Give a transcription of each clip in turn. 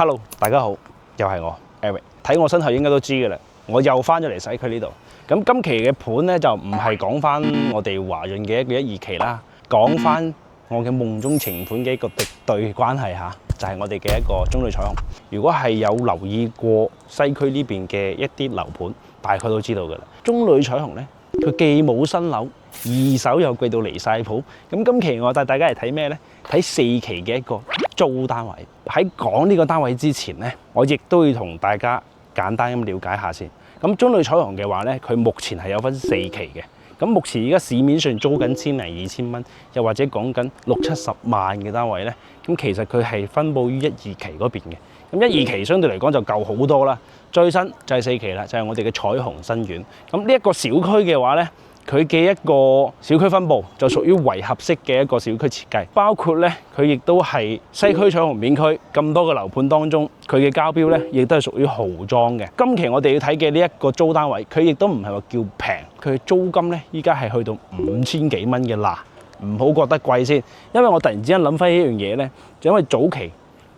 Hello， 大家好，又係我 Eric。睇我身後應該都知嘅啦，我又翻咗嚟西區呢度。咁今期嘅盤咧就唔係講翻我哋華潤嘅一個1、2期啦，講翻我嘅夢中情盤嘅一個敵對關係嚇，就係我哋嘅一個中旅彩虹。如果係有留意過西區呢邊嘅一啲樓盤，大概都知道嘅啦。中旅彩虹咧，佢既冇新樓，二手又貴到離晒譜。咁今期我帶大家嚟睇咩呢？睇4期嘅一個租單位。喺講呢個單位之前呢，我亦都要同大家簡單咁了解下先。咁中旅彩虹嘅話呢，佢目前係有分4期嘅。咁目前而家市面上租緊1000零2000蚊，又或者講緊60、70萬嘅單位呢，咁其實佢係分佈於1、2期嗰邊嘅。咁1、2期相對嚟講就舊好多啦。最新就係4期啦，就係我哋嘅彩虹新苑。咁呢一個小區嘅話呢，佢嘅一個小區分佈就屬於圍合式嘅一個小區設計，包括咧佢亦都係西區彩虹片區咁多個樓盤當中，佢嘅交標咧亦都係屬於豪裝嘅。今期我哋要睇嘅呢一個租單位，佢亦都唔係話叫平，佢嘅租金咧依家係去到5000幾蚊嘅啦，唔好覺得貴先。因為我突然之間諗翻一樣嘢咧，就因為早期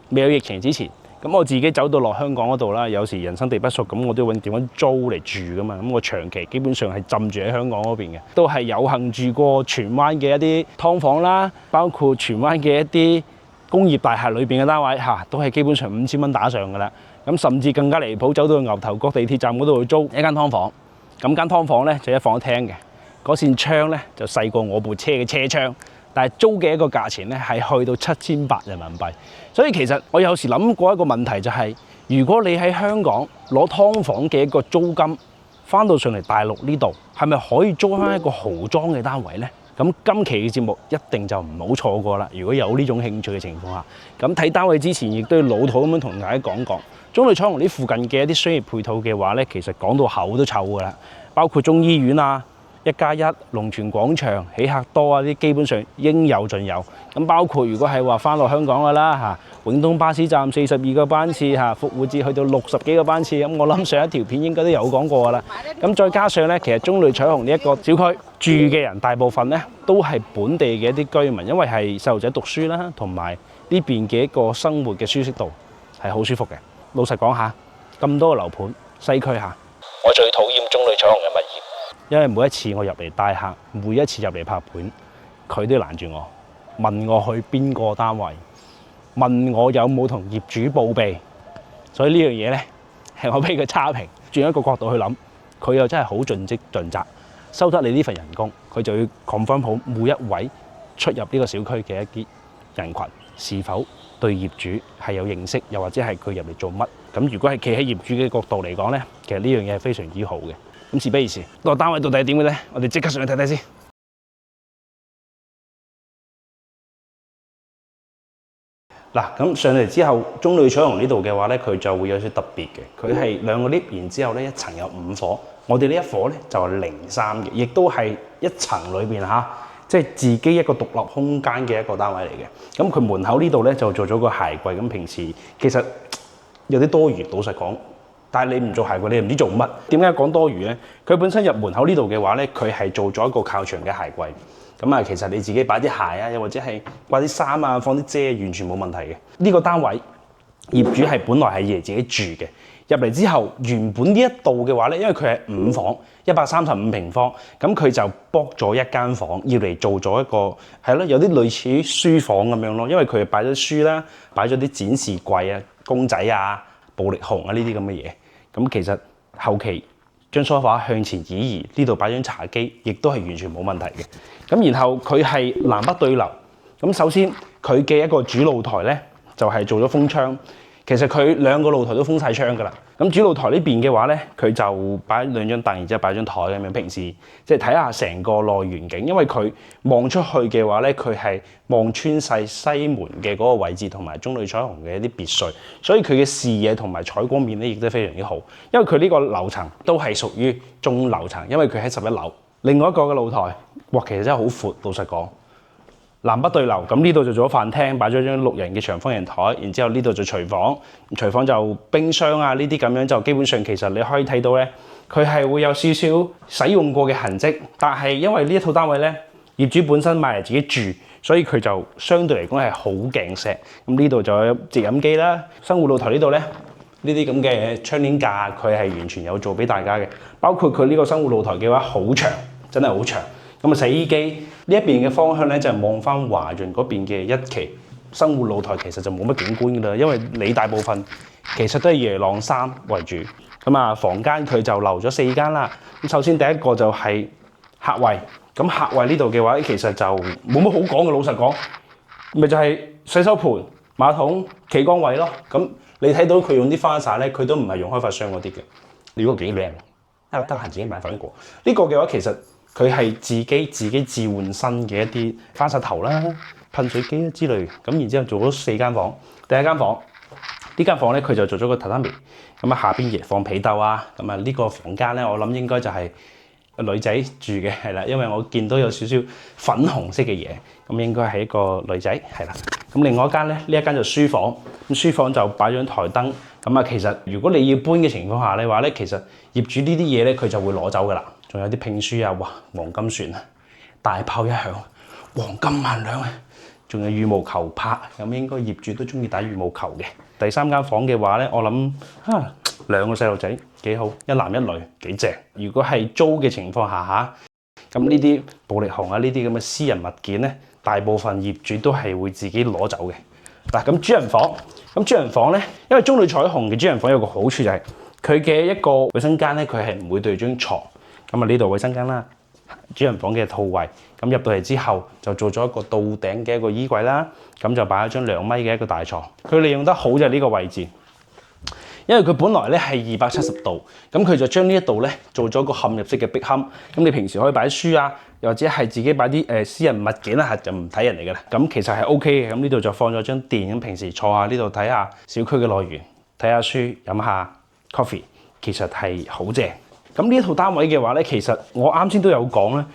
未有疫情之前。咁我自己走到落香港嗰度啦，有時人生地不熟，咁我都要揾地方租嚟住噶嘛。咁我長期基本上係浸住喺香港嗰邊嘅，都係有幸住過荃灣嘅一啲劏房啦，包括荃灣嘅一啲工業大廈裏邊嘅單位嚇，都係基本上5000蚊打上噶啦。咁甚至更加離譜，走到牛頭角地鐵站嗰度去租一間劏房。咁間劏房咧就一房一廳嘅，嗰扇窗咧就細過我部車嘅車窗。但係租嘅一個價錢咧係去到7800人民幣，所以其實我有時諗過一個問題就係，如果你喺香港攞劏房嘅一個租金，翻到上嚟大陸呢度，係咪可以租翻一個豪裝嘅單位呢？咁今期嘅節目一定就唔好錯過啦！如果有呢種興趣嘅情況下，咁睇單位之前亦都要老土咁樣同大家講講，中旅彩虹呢附近嘅一啲商業配套嘅話呢，其實講到口都臭噶啦，包括中醫院啊、1+1、龍泉廣場、喜客多啊，啲基本上應有盡有。咁包括如果係話翻落香港嘅啦嚇，永東巴士站42個班次嚇，復活節去到60幾個班次。咁我諗上一條片應該都有講過噶啦。咁再加上咧，其實中旅彩虹呢一個小區住嘅人大部分咧都係本地嘅一啲居民，因為係細路仔讀書啦，同埋呢邊嘅一個生活嘅舒適度係好舒服嘅。老實講下，咁多個樓盤西區下，我最討厭中旅彩虹嘅物業。因為每一次我入嚟帶客，每一次入嚟拍盤，佢都攔住我，問我去邊個單位，問我有冇同業主報備，所以呢樣嘢呢，係我俾佢差評。轉一個角度去諗，佢又真係好盡職盡責，收得你呢份人工，佢就要 confirm 好每一位出入呢個小區嘅一啲人群是否對業主係有認識，又或者係佢入嚟做乜。咁如果係企喺業主嘅角度嚟講呢，其實呢樣嘢係非常之好嘅。咁事不宜遲，個單位到底係點嘅咧？我哋即刻上去睇睇先。嗱，咁上嚟之後，中旅彩虹呢度嘅話咧，佢就會有少特別嘅。佢係2個 lift，然之後咧一層有5伙。我哋呢一伙咧就係03嘅，亦都係一層裏邊嚇，即係自己一個獨立空間嘅一個單位嚟嘅。咁佢門口呢度咧就做咗個鞋櫃。咁平時其實有啲多餘，老實講。但係你唔做鞋櫃，你唔知做乜。點解講多餘呢？佢本身入門口呢度嘅話呢，佢係做咗一個靠牆嘅鞋櫃。咁啊，其實你自己擺啲鞋啊，又或者係掛啲衫啊，放啲遮，完全冇問題嘅。呢個單位業主係本來係嚟自己住嘅。入嚟之後，原本呢一度嘅話呢，因為佢係5房，135平方，咁佢就剝咗一間房，要嚟做咗一個係咯，有啲類似書房咁樣咯。因為佢擺咗書啦，擺咗啲展示櫃啊、公仔啊、暴力熊啊呢啲咁嘅嘢。咁其實後期將梳化向前移，呢度擺張茶幾，亦都係完全冇問題嘅。咁然後佢係南北對流。咁首先佢嘅一個主露台咧，就係做咗封窗。其實佢2個露台都封晒窗㗎啦。咁主露台呢邊嘅話咧，佢就擺2張凳，然之後擺張台咁樣。平時即係睇下成個內園景，因為佢望出去嘅話咧，佢係望穿晒西門嘅嗰個位置，同埋中旅彩虹嘅一啲別墅，所以佢嘅視野同埋採光面咧，亦都非常之好。因為佢呢個樓層都係屬於中樓層，因為佢喺11樓。另外一個嘅露台，哇，其實真係好闊，老實講。南北對流，咁呢度就做咗飯廳，擺咗張6人嘅長方形台，然之後呢度就廚房，廚房就冰箱啊呢啲咁樣，就基本上其實你可以睇到咧，佢係會有少少使用過嘅痕跡，但係因為呢一套單位咧，業主本身買嚟自己住，所以佢就相對嚟講係好勁錫。咁呢度就有直飲機啦，生活露台呢度咧，呢啲咁嘅窗簾架佢係完全有做俾大家嘅，包括佢呢個生活露台嘅話好長，真係好長。咁啊，洗衣機呢一邊嘅方向咧就係望翻華潤嗰邊嘅一期生活露台，其實就冇乜景觀噶啦，因為你大部分其實都係椰晾衫為主。咁啊，房間佢就留咗4間啦。咁首先第一個就係客衞，咁客衞呢度嘅話，其實就冇乜好講嘅，老實講，咪就係洗手盆、馬桶、企缸位咯。咁你睇到佢用啲花灑咧，佢都唔係用開發商嗰啲嘅，呢個幾靚，得閒自己買翻過。呢個嘅話其實佢係自己置換新嘅一啲花灑頭啦、噴水機之類。咁然之後做咗4間房，第一間房。呢間房咧，佢就做咗個榻榻米，咁啊下邊亦放被竇啊，咁啊呢個房間咧，我諗應該就係女仔住嘅，係啦，因為我見到有少少粉紅色嘅嘢，咁應該係一個女仔，係啦。咁另外一間咧，呢一間就書房，咁書房就擺咗台燈，咁啊其實如果你要搬嘅情況下咧話咧，其實業主呢啲嘢咧佢就會攞走噶啦，仲有啲聘書啊，哇黃金船啊，大炮一響，黃金萬兩啊！仲有羽毛球拍，咁應該業主都中意打羽毛球嘅。第3間房嘅話咧，我諗2個細路仔幾好，一男一女幾正。如果係租嘅情況下咁呢啲暴力熊啊，呢啲咁嘅私人物件咧，大部分業主都係會自己攞走嘅。嗱，咁主人房，主人房咧，因為中旅彩虹嘅主人房有個好處就係佢嘅一個衛生間咧，佢係唔會對張床。咁啊呢度衛生間啦。主人房嘅套位，咁入到嚟之後就做咗一個到頂嘅一個衣櫃啦，咁就擺咗張2米嘅一個大床。佢利用得好就係呢個位置，因為佢本來咧係270度，咁佢就將呢一度咧做咗個嵌入式嘅壁龕。咁你平時可以擺書啊，又或者係自己擺啲私人物件啦，就唔睇人嚟㗎啦。咁其實係 OK 嘅。咁呢度就放咗張墊，咁平時坐下呢度睇下小區嘅樂園，睇下書，飲下 coffee， 其實係好正。咁呢一套單位嘅話咧，其實我啱先都有講咧，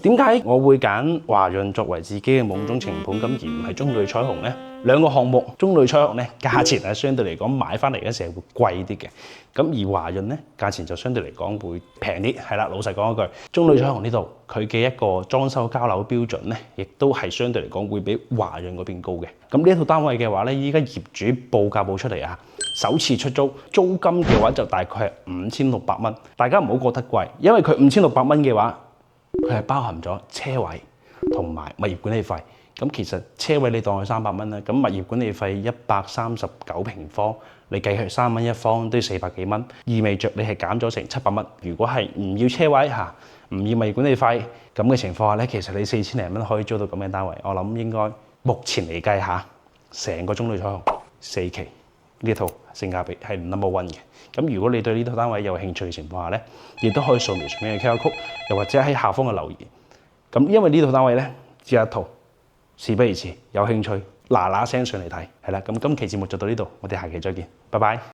點解我會揀華潤作為自己嘅夢中情盤，咁而唔係中旅彩虹咧？2個項目，中旅彩虹咧價錢係相對嚟講買翻嚟嘅時候會貴啲嘅，咁而華潤咧價錢就相對嚟講會平啲，係啦，老實講一句，中旅彩虹呢度佢嘅一個裝修交樓標準咧，亦都係相對嚟講會比華潤嗰邊高嘅。咁呢一套單位嘅話咧，依家業主報價報出嚟啊！首次出租，租金嘅話就大概係5600蚊，大家唔好覺得貴，因為佢5600蚊嘅話，佢係包含咗車位同埋物業管理費。咁其實車位你當佢300蚊啦，咁物業管理費139平方，你計佢3蚊一方都要400幾蚊，意味着你係減咗成700蚊。如果係唔要車位唔要物業管理費咁嘅情況下咧，其實你4000零蚊可以租到咁嘅單位，我諗應該目前嚟計成個中旅彩虹4期。呢一套性價比係number one嘅，咁如果你對呢套單位有興趣嘅情況下咧，亦都可以掃描上面嘅 QR code，又或者喺下方嘅留言。咁因為呢套單位咧只有一套，事不宜遲，有興趣嗱嗱聲上嚟睇，係啦。咁今期節目就到呢度，我哋下期再見，拜拜。